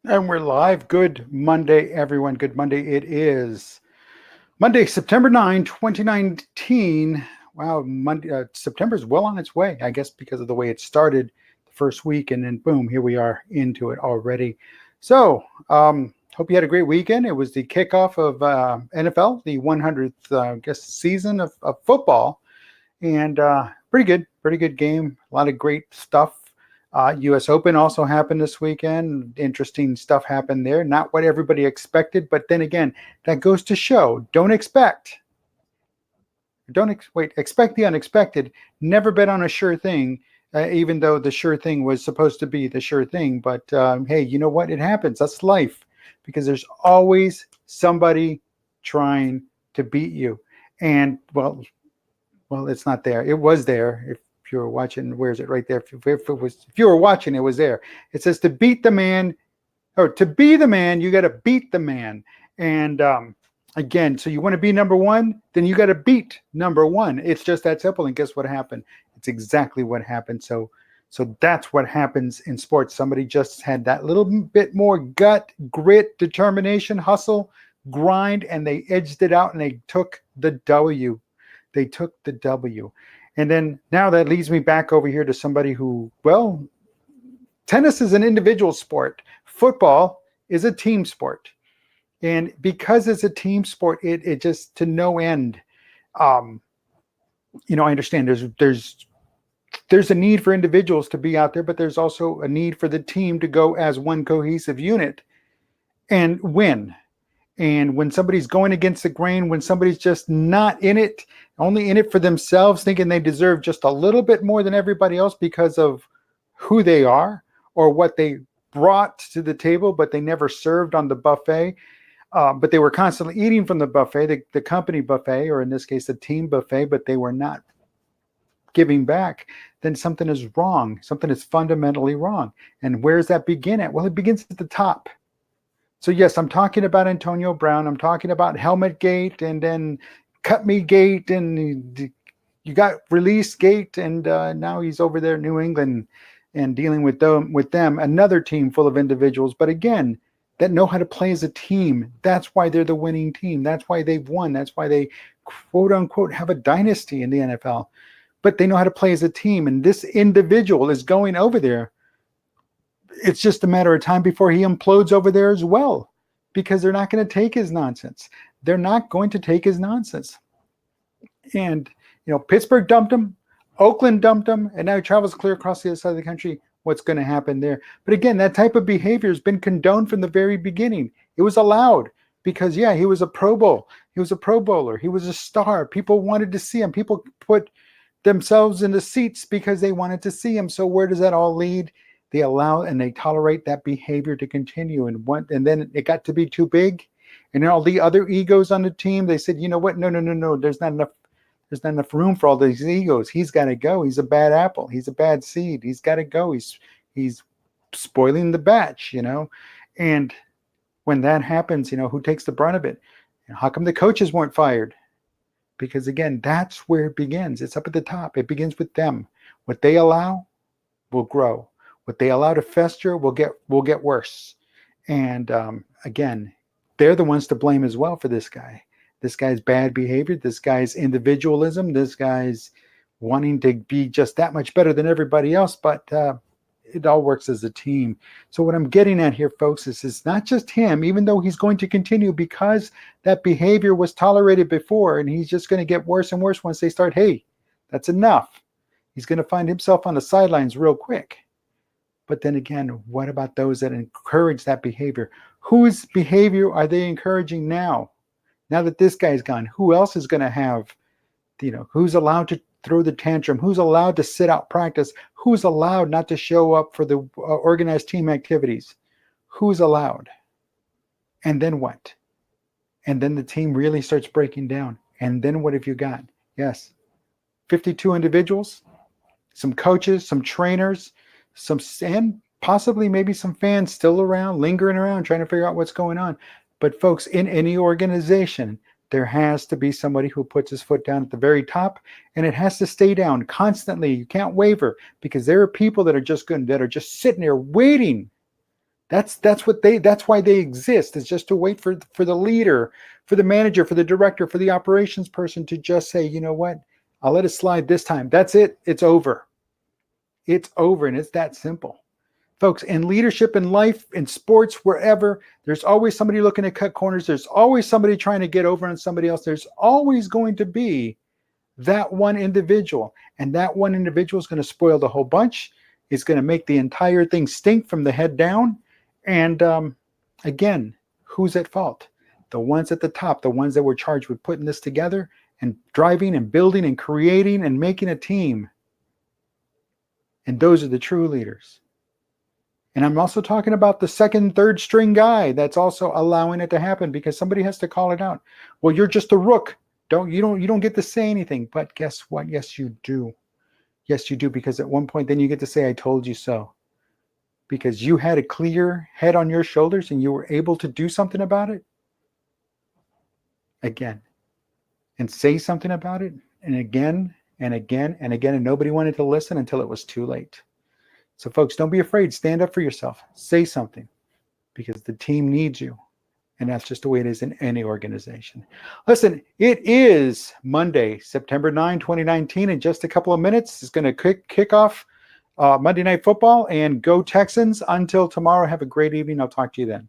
And we're live. Good Monday, everyone. Good Monday. It is Monday, September 9, 2019. Wow, Monday, September's well on its way, I guess, because of the way it started the first week. And then, boom, here we are into it already. So, hope you had a great weekend. It was the kickoff of NFL, the 100th, guess, season of football. And pretty good game. A lot of great stuff. U.S. Open also happened this weekend. Interesting stuff happened there. Not what everybody expected, but then again, that goes to show: expect the unexpected. Never bet on a sure thing, even though the sure thing was supposed to be the sure thing. But hey, you know what? It happens. That's life, because there's always somebody trying to beat you. And well, it's not there. It was there. If you were watching, where is it? Right there. If you were watching, it was there. It says to beat the man, or to be the man, you got to beat the man. And again, so you want to be number one, then you got to beat number one. It's just that simple. And guess what happened? It's exactly what happened. So that's what happens in sports. Somebody just had that little bit more gut, grit, determination, hustle, grind, and they edged it out and they took the W. They took the W. And then now that leads me back over here to somebody who, well, tennis is an individual sport. Football is a team sport. And because it's a team sport, it just to no end. Um, I understand there's a need for individuals to be out there, but there's also a need for the team to go as one cohesive unit and win. And when somebody's going against the grain, when somebody's just not in it, only in it for themselves, thinking they deserve just a little bit more than everybody else because of who they are or what they brought to the table, but they never served on the buffet, but they were constantly eating from the buffet, the company buffet, or in this case, the team buffet, but they were not giving back, then something is wrong. Something is fundamentally wrong. And where does that begin at? Well, it begins at the top. So yes, I'm talking about Antonio Brown. I'm talking about Helmet Gate, and then Cut Me Gate, and you got Release Gate, and now he's over there in New England and dealing with them. Another team full of individuals, but again, that know how to play as a team. That's why they're the winning team. That's why they've won. That's why they, quote unquote, have a dynasty in the NFL. But they know how to play as a team, and this individual is going over there. It's just a matter of time before he implodes over there as well, because they're not going to take his nonsense. They're not going to take his nonsense. And, Pittsburgh dumped him, Oakland dumped him, and now he travels clear across the other side of the country. What's going to happen there? But again, that type of behavior has been condoned from the very beginning. It was allowed because, yeah, he was a Pro Bowl. He was a Pro Bowler. He was a star. People wanted to see him. People put themselves in the seats because they wanted to see him. So where does that all lead? They allow and they tolerate that behavior to continue, and then it got to be too big, and then all the other egos on the team, they said, you know what, no, there's not enough room for all these egos. He's got to go. He's a bad apple. He's a bad seed. He's got to go. He's spoiling the batch, and when that happens, who takes the brunt of it? How come the coaches weren't fired? Because again, that's where it begins. It's up at the top. It begins with them. What they allow will grow. What they allow to fester will get worse. And again, they're the ones to blame as well for this guy. This guy's bad behavior, this guy's individualism, this guy's wanting to be just that much better than everybody else. But it all works as a team. So what I'm getting at here, folks, is it's not just him, even though he's going to continue because that behavior was tolerated before, and he's just going to get worse and worse once they start, hey, that's enough. He's going to find himself on the sidelines real quick. But then again, what about those that encourage that behavior? Whose behavior are they encouraging now? Now that this guy's gone, who else is going to have, who's allowed to throw the tantrum? Who's allowed to sit out practice? Who's allowed not to show up for the organized team activities? Who's allowed? And then what? And then the team really starts breaking down. And then what have you got? Yes, 52 individuals, some coaches, some trainers, and possibly maybe some fans still around, lingering around, trying to figure out what's going on. But folks, in any organization, there has to be somebody who puts his foot down at the very top, and it has to stay down constantly. You can't waver, because there are people that are just good, that are just sitting there waiting That's why they exist, is just to wait for the leader, for the manager, for the director, for the operations person to just say, you know what, I'll let it slide this time. That's it. It's over. It's over, and it's that simple. Folks, in leadership, in life, in sports, wherever, there's always somebody looking to cut corners. There's always somebody trying to get over on somebody else. There's always going to be that one individual. And that one individual is going to spoil the whole bunch. It's going to make the entire thing stink from the head down. And again, who's at fault? The ones at the top, the ones that were charged with putting this together and driving and building and creating and making a team. And those are the true leaders. And I'm also talking about the second, third string guy that's also allowing it to happen, because somebody has to call it out. Well, you're just a rook. You don't get to say anything. But guess what? Yes, you do. Yes, you do. Because at one point, then you get to say, I told you so. Because you had a clear head on your shoulders and you were able to do something about it. Again. And say something about it. And again, and again, and again. And nobody wanted to listen until it was too late. So folks, don't be afraid. Stand up for yourself. Say something, because the team needs you. And that's just the way it is in any organization. Listen, it is Monday, September 9, 2019. In just a couple of minutes, it's going to kick off Monday Night Football. And go Texans. Until tomorrow, have a great evening. I'll talk to you then.